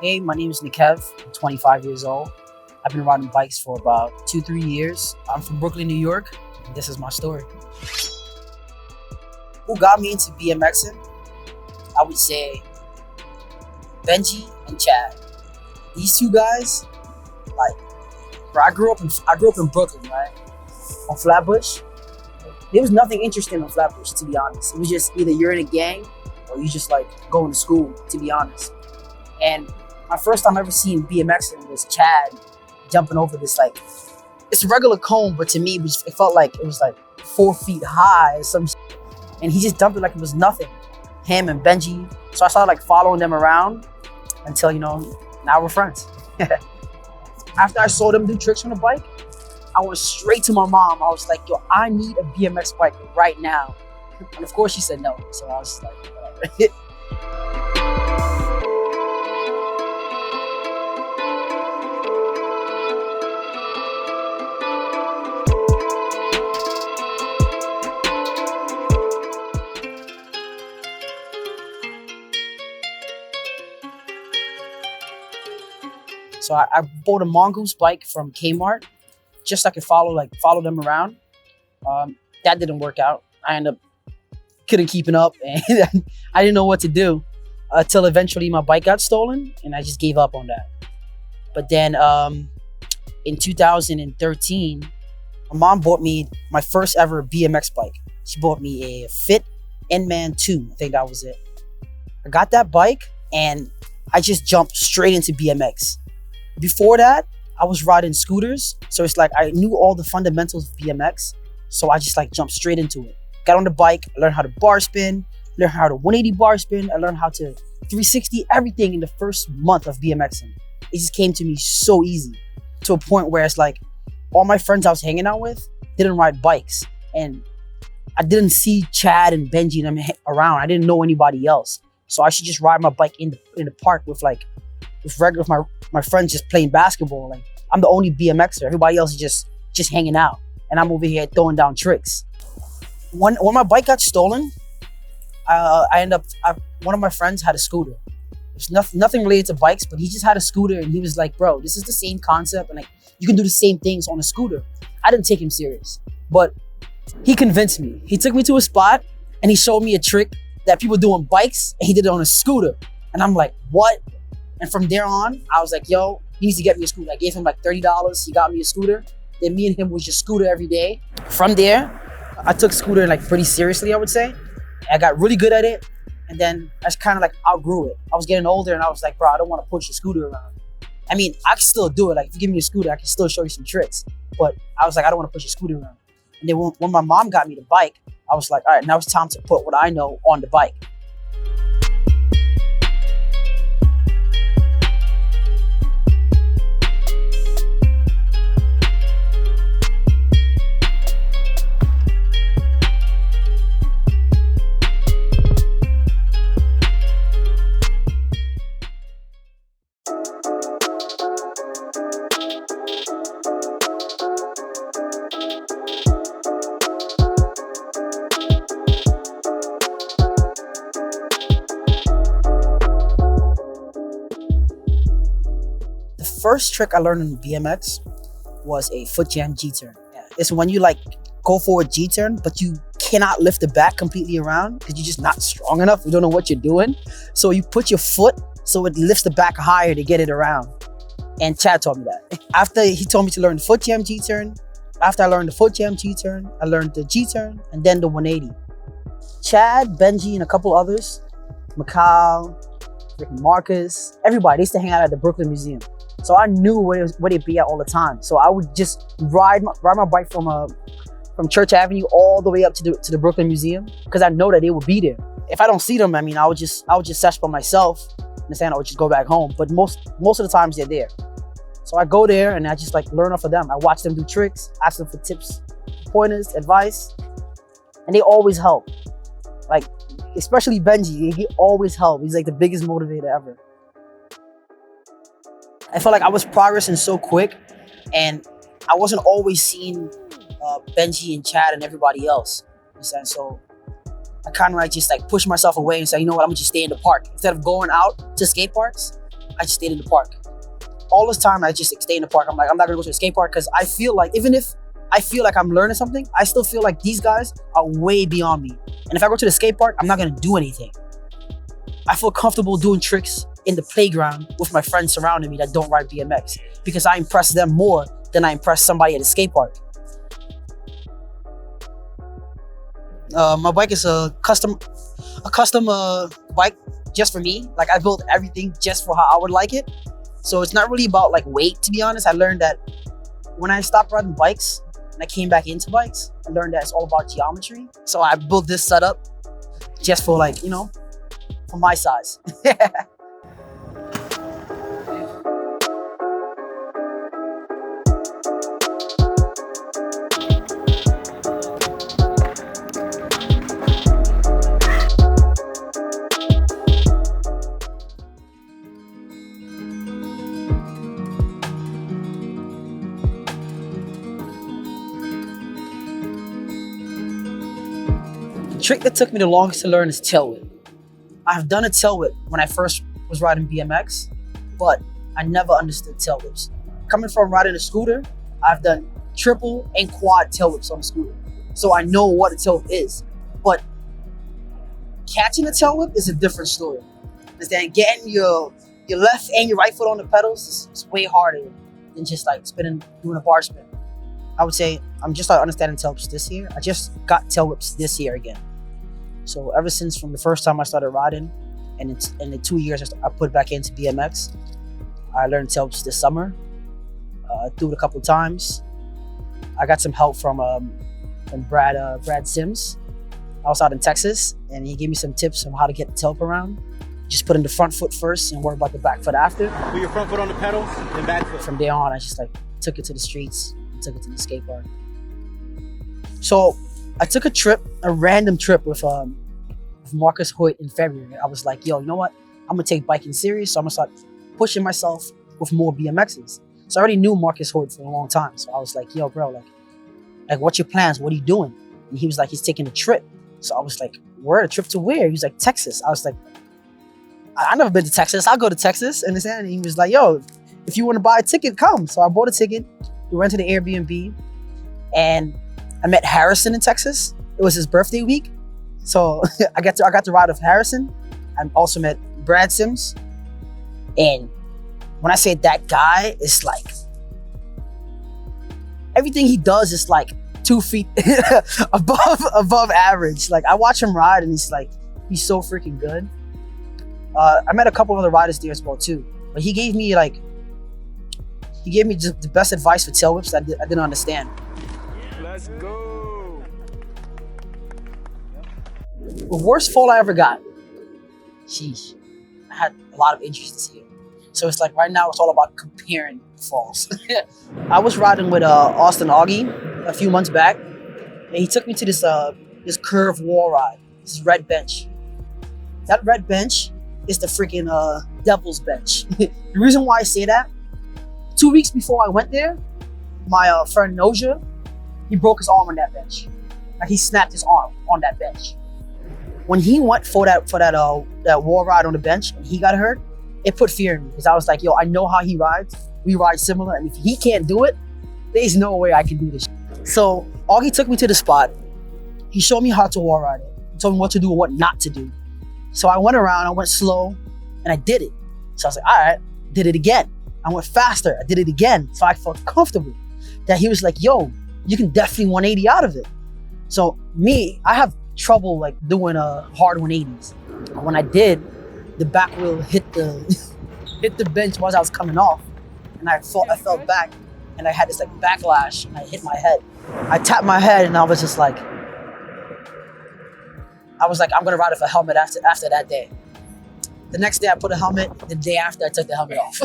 Hey, my name is Nickev. I'm 25 years old. I've been riding bikes for about 2-3 years. I'm from Brooklyn, New York, and this is my story. Who got me into BMXing? I would say Benji and Chad. These two guys, bro, I grew up in Brooklyn, right? On Flatbush. There was nothing interesting on Flatbush, to be honest. It was just either you're in a gang or you just going to school, to be honest. And my first time ever seeing BMXing was Chad jumping over this it's a regular cone, but to me it felt like it was 4 feet high or some shit. And he just dumped it like it was nothing. Him and Benji. So I started following them around until, now we're friends. After I saw them do tricks on the bike, I went straight to my mom. I was like, yo, I need a BMX bike right now. And of course she said no. So I was like, whatever. So I bought a Mongoose bike from Kmart just so I could follow them around. That didn't work out. I couldn't keep it up, and I didn't know what to do until eventually my bike got stolen, and I just gave up on that. But then in 2013, my mom bought me my first ever BMX bike. She bought me a Fit N-Man 2, I think that was it. I got that bike, and I just jumped straight into BMX. Before that, I was riding scooters. So it's I knew all the fundamentals of BMX. So I just jumped straight into it. Got on the bike, I learned how to bar spin, learned how to 180 bar spin. I learned how to 360, everything in the first month of BMXing. It just came to me so easy, to a point where it's all my friends I was hanging out with didn't ride bikes. And I didn't see Chad and Benji and them around. I didn't know anybody else. So I should just ride my bike in the park with my friends just playing basketball. I'm the only BMXer. Everybody else is just hanging out, and I'm over here throwing down tricks. When my bike got stolen, one of my friends had a scooter. It's nothing related to bikes, but he just had a scooter, and he was like, "Bro, this is the same concept, and you can do the same things on a scooter." I didn't take him serious, but he convinced me. He took me to a spot, and he showed me a trick that people do on bikes, and he did it on a scooter. And I'm like, "What?" And from there on, I was like, yo, he needs to get me a scooter. I gave him $30. He got me a scooter. Then me and him would just scooter every day. From there, I took scooter pretty seriously, I would say. I got really good at it. And then I just kind of outgrew it. I was getting older, and I was like, bro, I don't want to push the scooter around. I mean, I can still do it. If you give me a scooter, I can still show you some tricks. But I was like, I don't want to push the scooter around. And then when my mom got me the bike, I was like, all right, now it's time to put what I know on the bike. First trick I learned in BMX was a foot jam G-turn. Yeah. It's when you go for a G-turn, but you cannot lift the back completely around because you're just not strong enough. You don't know what you're doing. So you put your foot so it lifts the back higher to get it around. And Chad taught me that. After he told me to learn the foot jam G-turn, after I learned the foot jam G-turn, I learned the G-turn and then the 180. Chad, Benji, and a couple others, Mikal, Marcus, everybody, they used to hang out at the Brooklyn Museum. So I knew where they'd be at all the time. So I would just ride my bike from Church Avenue all the way up to the Brooklyn Museum because I know that they would be there. If I don't see them, I would just search by myself, and I would just go back home. But most of the times they're there. So I go there and I just learn off of them. I watch them do tricks, ask them for tips, pointers, advice, and they always help. Especially Benji, he always helped. He's the biggest motivator ever. I felt I was progressing so quick, and I wasn't always seeing Benji and Chad and everybody else. So I kind of just pushed myself away and said, you know what, I'm gonna just stay in the park. Instead of going out to skate parks, I just stayed in the park. All this time, I just stay in the park. I'm like, I'm not gonna go to a skate park because I feel like, even if I feel like I'm learning something, I still feel like these guys are way beyond me. And if I go to the skate park, I'm not gonna do anything. I feel comfortable doing tricks in the playground with my friends surrounding me that don't ride BMX because I impress them more than I impress somebody at a skate park. My bike is a custom bike just for me. Like I built everything just for how I would like it. So it's not really about like weight, to be honest. I learned that when I stopped riding bikes and I came back into bikes, I learned that it's all about geometry. So I built this setup just for like, you know, for my size. The trick that took me the longest to learn is tailwhip. I've done a tailwhip when I first was riding BMX, but I never understood tailwhips. Coming from riding a scooter, I've done triple and quad tailwhips on a scooter. So I know what a tailwhip is, but catching a tailwhip is a different story. Understand? Getting your left and your right foot on the pedals is way harder than just like spinning, doing a bar spin. I would say I'm just like understanding tailwhips this year. I just got tailwhips this year again. So ever since from the first time I started riding, and it's in the 2 years I put back into BMX, I learned tailwhips this summer. Threw it a couple of times. I got some help from Brad Sims. I was out in Texas, and he gave me some tips on how to get the tailwhip around. Just put in the front foot first and worry about the back foot after. Put your front foot on the pedals, then back foot. From there on, I just like took it to the streets, and took it to the skate park. So I took a random trip with Marcus Hoyt in February. I was like, yo, you know what? I'm gonna take biking serious, so I'm gonna start pushing myself with more BMXs. So I already knew Marcus Hoyt for a long time. So I was like, yo, bro, like what's your plans? What are you doing? And he was like, he's taking a trip. So I was like, where? A trip to where? He was like, Texas. I was like, I never been to Texas. I'll go to Texas. And he was like, yo, if you want to buy a ticket, come. So I bought a ticket. We went to the Airbnb, and I met Harrison in Texas. It was his birthday week. So I got to ride with Harrison. I also met Brad Sims. And when I say that guy is like, everything he does is like 2 feet above average. Like I watch him ride and he's so freaking good. I met a couple of other riders there as well too. But he gave me just the best advice for tailwhips that I didn't understand. Let's go. The worst fall I ever got. Sheesh. I had a lot of injuries this year. So it's like right now it's all about comparing falls. I was riding with Austin Augie a few months back, and he took me to this curved wall ride. This red bench. That red bench is the freaking devil's bench. The reason why I say that, 2 weeks before I went there, my friend Noja, he broke his arm on that bench. Like he snapped his arm on that bench. When he went for that wall ride on the bench and he got hurt, it put fear in me because I was like, yo, I know how he rides. We ride similar, and if he can't do it, there's no way I can do this. So Augie took me to the spot. He showed me how to wall ride it. He told me what to do and what not to do. So I went around, I went slow, and I did it. So I was like, all right, did it again. I went faster, I did it again. So I felt comfortable that he was like, yo, you can definitely 180 out of it. So me, I have trouble like doing hard 180s. When I did, the back wheel hit the bench while I was coming off, and I fell back, and I had this like backlash, and I hit my head. I tapped my head, and I was like, I'm gonna ride with a helmet after that day. The next day I put a helmet. The day after I took the helmet off.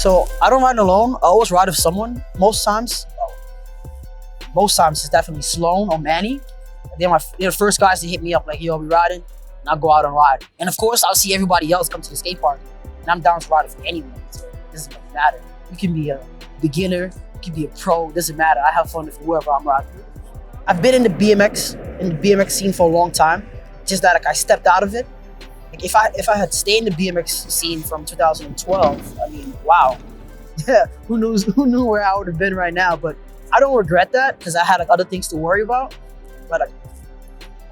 So I don't ride alone. I always ride with someone. Most times it's definitely Sloan or Manny. They're the first guys to hit me up like, yo, we riding, and I'll go out and ride. And of course, I'll see everybody else come to the skate park, and I'm down to ride with anyone. So it doesn't really matter. You can be a beginner, you can be a pro, it doesn't matter. I have fun with whoever I'm riding with. I've been in the BMX scene for a long time. Just that like I stepped out of it. Like if I had stayed in the BMX scene from 2012, I mean, wow. Yeah, who knew where I would have been right now? But I don't regret that because I had like other things to worry about. But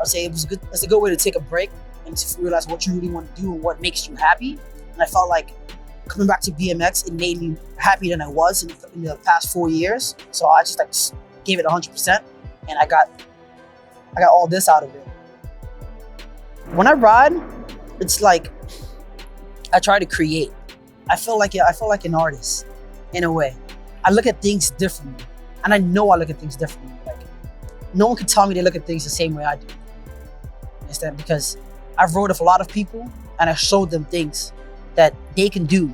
I'd say it's a good way to take a break and to realize what you really want to do and what makes you happy. And I felt like coming back to BMX, it made me happier than I was in the past 4 years. So I just like gave it 100%, and I got all this out of it. When I ride, it's like I try to create. I feel like an artist in a way. I look at things differently, and I know I look at things differently. Like no one can tell me they look at things the same way I do. Understand? Because I've rode with a lot of people, and I showed them things that they can do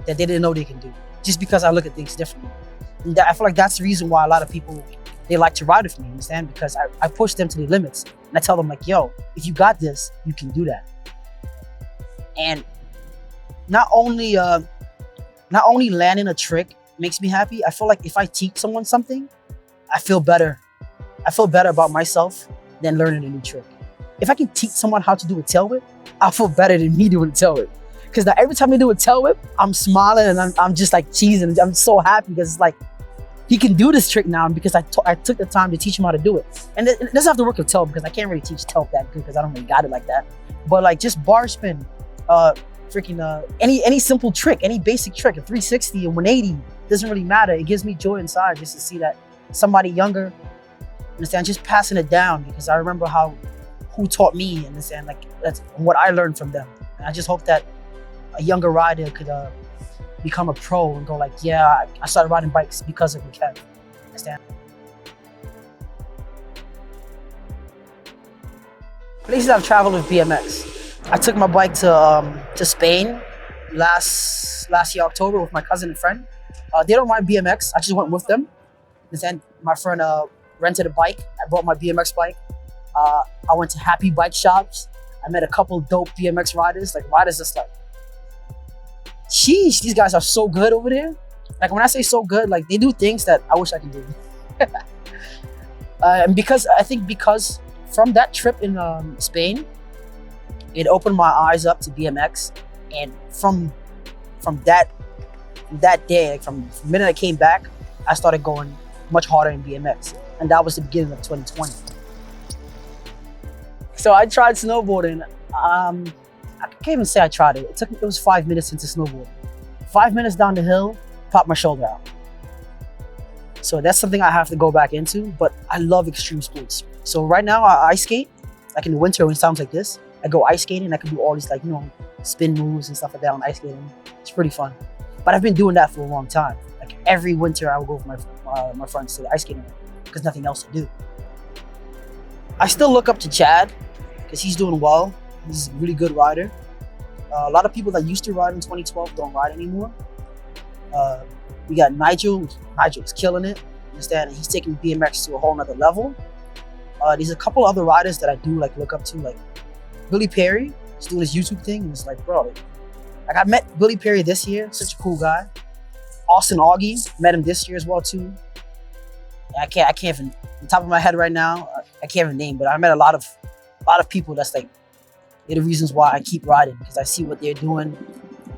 that they didn't know they can do, just because I look at things differently. And I feel like that's the reason why a lot of people, they like to ride with me, understand? Because I push them to the limits, and I tell them like, yo, if you got this, you can do that. And not only landing a trick makes me happy, I feel like if I teach someone something, I feel better. I feel better about myself than learning a new trick. If I can teach someone how to do a tailwhip, I'll feel better than me doing a tailwhip. Because every time they do a tailwhip, I'm smiling and I'm just like cheesing. I'm so happy because it's like, he can do this trick now because I took the time to teach him how to do it. And it doesn't have to work with tailwhip because I can't really teach tailwhip that good because I don't really got it like that. But like just bar spin, any simple trick, any basic trick, a 360, a 180, doesn't really matter. It gives me joy inside just to see that somebody younger, understand, just passing it down, because I remember who taught me, understand, like that's what I learned from them. And I just hope that a younger rider could become a pro and go like, yeah, I started riding bikes because of Nickev. Understand? Places I've traveled with BMX. I took my bike to Spain last year October with my cousin and friend. They don't ride BMX. I just went with them. Understand? My friend rented a bike. I brought my BMX bike. I went to happy bike shops. I met a couple dope BMX riders. Like riders just like, sheesh, these guys are so good over there. Like when I say so good, like they do things that I wish I could do. And because from that trip in Spain, it opened my eyes up to BMX. And from that day, like from the minute I came back, I started going much harder in BMX. And that was the beginning of 2020. So I tried snowboarding. I can't even say I tried it. It was 5 minutes into snowboarding. 5 minutes down the hill, popped my shoulder out. So that's something I have to go back into, but I love extreme sports. So right now I ice skate, like in the winter when it sounds like this, I go ice skating. I can do all these like, spin moves and stuff like that on ice skating. It's pretty fun. But I've been doing that for a long time. Like every winter I will go with my friends to the ice skating because nothing else to do. I still look up to Chad because he's doing well. He's a really good rider. A lot of people that used to ride in 2012 don't ride anymore. We got Nigel. Nigel's killing it. Understand? He's taking BMX to a whole nother level. There's a couple other riders that I do like look up to, like Billy Perry. He's doing his YouTube thing, and it's like, bro, like I met Billy Perry this year. Such a cool guy. Austin Augie, met him this year as well too. I can't even, on the top of my head right now, I can't even name, but I met a lot of people that's like, they're the reasons why I keep riding, because I see what they're doing.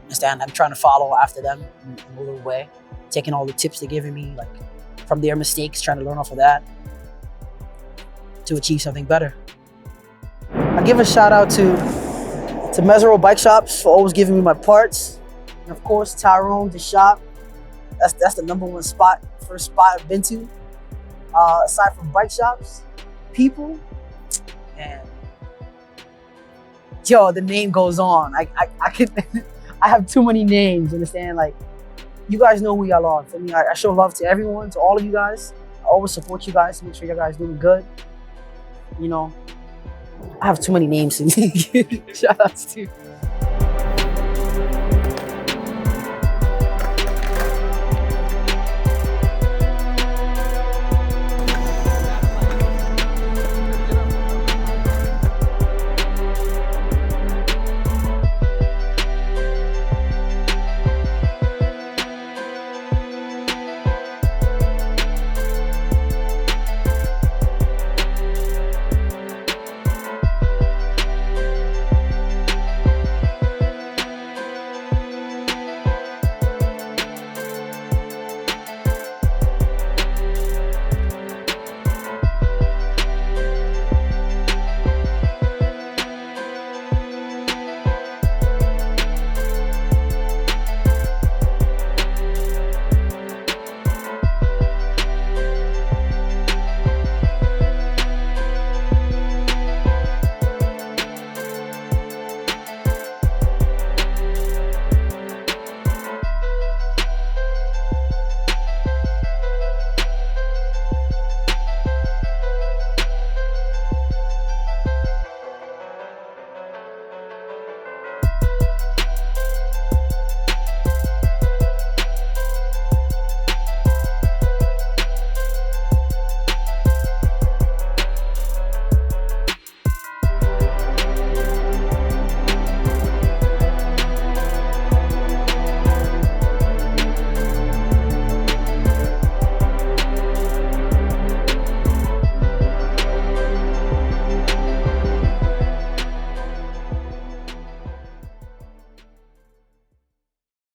Understand? I'm trying to follow after them in a little way, taking all the tips they're giving me, like from their mistakes, trying to learn off of that to achieve something better. I give a shout out to Mesero Bike Shops for always giving me my parts, and of course Tyrone, the shop. That's the #1 spot, first spot I've been to. Aside from bike shops, people, and yo, the name goes on. I could, I have too many names, understand? Like, you guys know who y'all are. For me, I show love to everyone, to all of you guys. I always support you guys, make sure you guys doing good. I have too many names to give shout outs to.